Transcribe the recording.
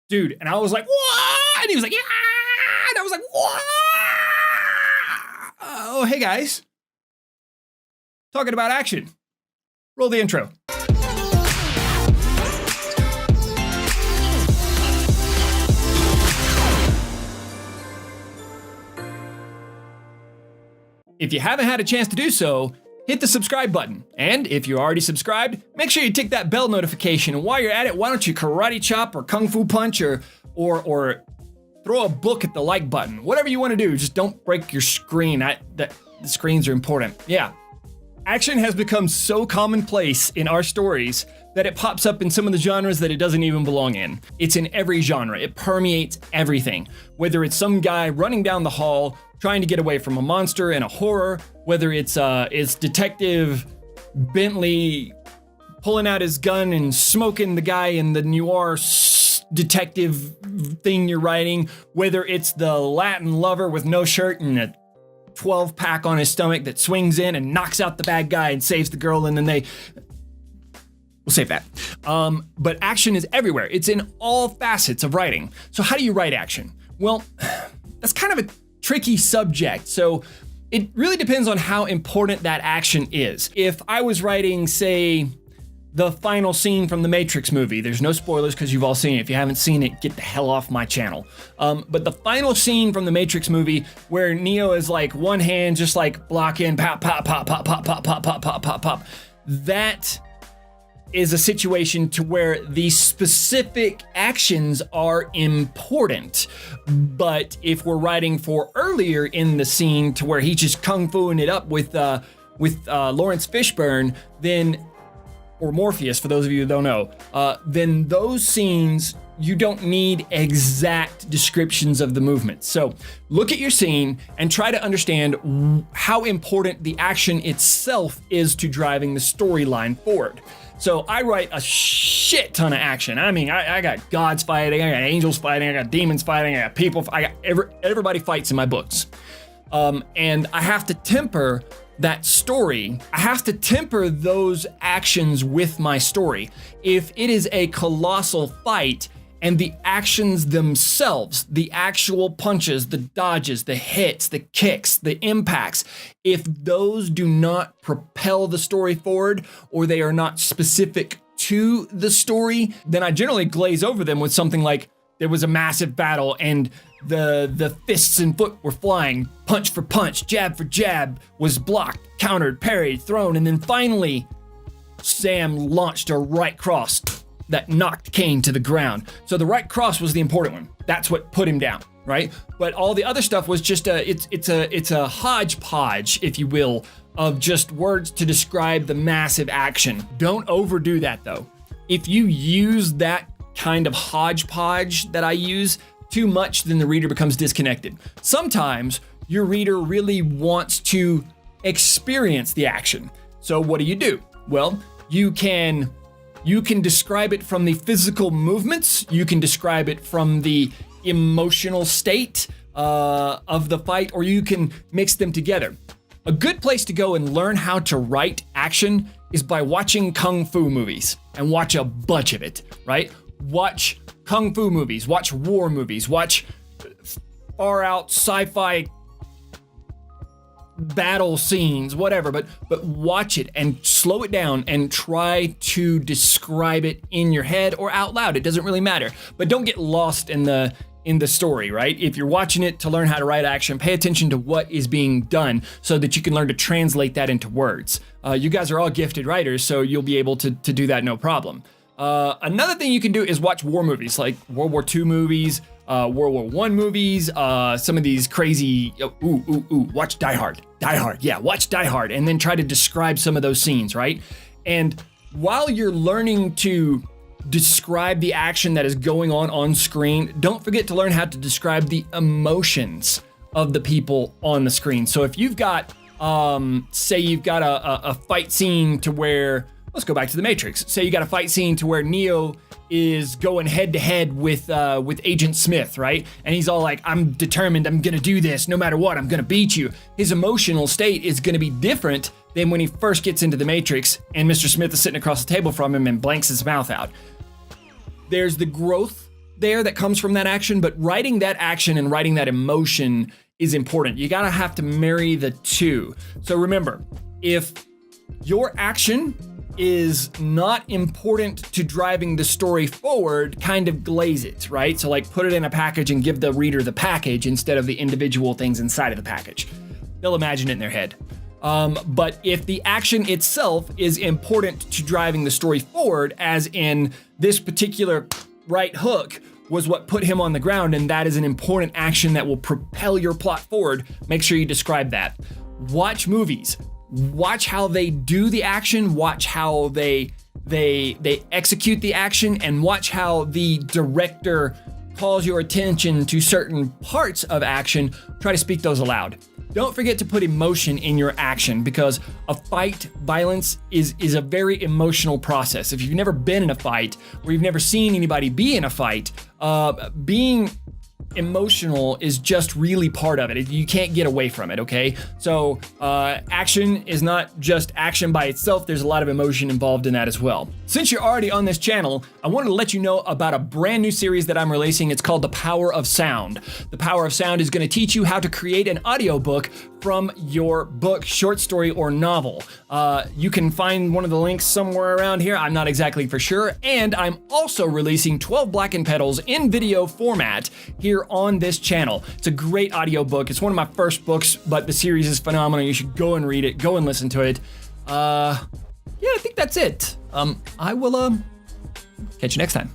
dude. And I was like, what? And he was like, yeah. And I was like, what? Oh, hey guys. Talking about action. Roll the intro. If you haven't had a chance to do so, hit the subscribe button. And if you're already subscribed, make sure you tick that bell notification. And while you're at it, why don't you karate chop or kung fu punch or throw a book at the like button. Whatever you want to do, just don't break your screen. The screens are important. Yeah. Action has become so commonplace in our stories that it pops up in some of the genres that it doesn't even belong in. It's in every genre. It permeates everything. Whether it's some guy running down the hall trying to get away from a monster in a horror, whether it's Detective Bentley pulling out his gun and smoking the guy in the noir detective thing you're writing, whether it's the Latin lover with no shirt and a 12-pack on his stomach that swings in and knocks out the bad guy and saves the girl, and then we'll save that. But action is everywhere. It's in all facets of writing. So how do you write action? Well, that's kind of a tricky subject. So it really depends on how important that action is. If I was writing, say, the final scene from the Matrix movie, there's no spoilers because you've all seen it. If you haven't seen it, get the hell off my channel. But the final scene from the Matrix movie where Neo is like one hand just like blocking, pop, pop, pop, pop, pop, pop, pop, pop, pop, pop, pop. That is a situation to where the specific actions are important. But if we're writing for earlier in the scene to where he's just kung fuing it up with Lawrence Fishburne, then, or Morpheus for those of you who don't know, then those scenes, you don't need exact descriptions of the movement. So look at your scene and try to understand how important the action itself is to driving the storyline forward. So I write a shit ton of action. I mean, I got gods fighting, I got angels fighting, I got demons fighting, I got people, I got everybody fights in my books. And I have to temper that story. I have to temper those actions with my story. If it is a colossal fight and the actions themselves, the actual punches, the dodges, the hits, the kicks, the impacts, if those do not propel the story forward or they are not specific to the story, then I generally glaze over them with something like there was a massive battle and the fists and foot were flying, punch for punch, jab for jab, was blocked, countered, parried, thrown, and then finally Sam launched a right cross that knocked Kane to the ground. So the right cross was the important one. That's what put him down, right? But all the other stuff was just it's a hodgepodge, if you will, of just words to describe the massive action. Don't overdo that though. If you use that kind of hodgepodge that I use too much, then the reader becomes disconnected. Sometimes your reader really wants to experience the action. So what do? Well, you can describe it from the physical movements, you can describe it from the emotional state of the fight, or you can mix them together. A good place to go and learn how to write action is by watching kung fu movies, and watch a bunch of it, right? Watch kung fu movies, watch war movies, watch far out sci-fi battle scenes, whatever, but watch it and slow it down and try to describe it in your head or out loud. It doesn't really matter, but don't get lost in the story, right? If you're watching it to learn how to write action, pay attention to what is being done so that you can learn to translate that into words. You guys are all gifted writers, so you'll be able to do that no problem. Another thing you can do is watch war movies, like World War II movies, World War I movies, some of these crazy, watch Die Hard. Watch Die Hard, and then try to describe some of those scenes, right? And while you're learning to describe the action that is going on screen, don't forget to learn how to describe the emotions of the people on the screen. So if you've got, say you've got a fight scene to where, let's go back to the Matrix. Say you got a fight scene to where Neo is going head to head with Agent Smith, right? And he's all like, I'm determined, I'm gonna do this no matter what, I'm gonna beat you. His emotional state is gonna be different than when he first gets into the Matrix and Mr. Smith is sitting across the table from him and blanks his mouth out. There's the growth there that comes from that action, but writing that action and writing that emotion is important. You gotta have to marry the two. So remember, if your action is not important to driving the story forward, kind of glaze it, right? So like put it in a package and give the reader the package instead of the individual things inside of the package. They'll imagine it in their head. But if the action itself is important to driving the story forward, as in this particular right hook was what put him on the ground, and that is an important action that will propel your plot forward, make sure you describe that. Watch movies. Watch how they do the action, watch how they execute the action, and watch how the director calls your attention to certain parts of action. Try to speak those aloud. Don't forget to put emotion in your action, because a fight, violence is a very emotional process. If you've never been in a fight, or you've never seen anybody be in a fight, being emotional is just really part of it. You can't get away from it, okay? So action is not just action by itself. There's a lot of emotion involved in that as well. Since you're already on this channel, I wanted to let you know about a brand new series that I'm releasing. It's called The Power of Sound. The Power of Sound is going to teach you how to create an audiobook from your book, short story, or novel. You can find one of the links somewhere around here. I'm not exactly for sure. And I'm also releasing 12 Blackened Pedals in video format here on this channel. It's a great audiobook. It's one of my first books, but the series is phenomenal. You should go and read it, go and listen to it. Yeah, I think that's it. I will catch you next time.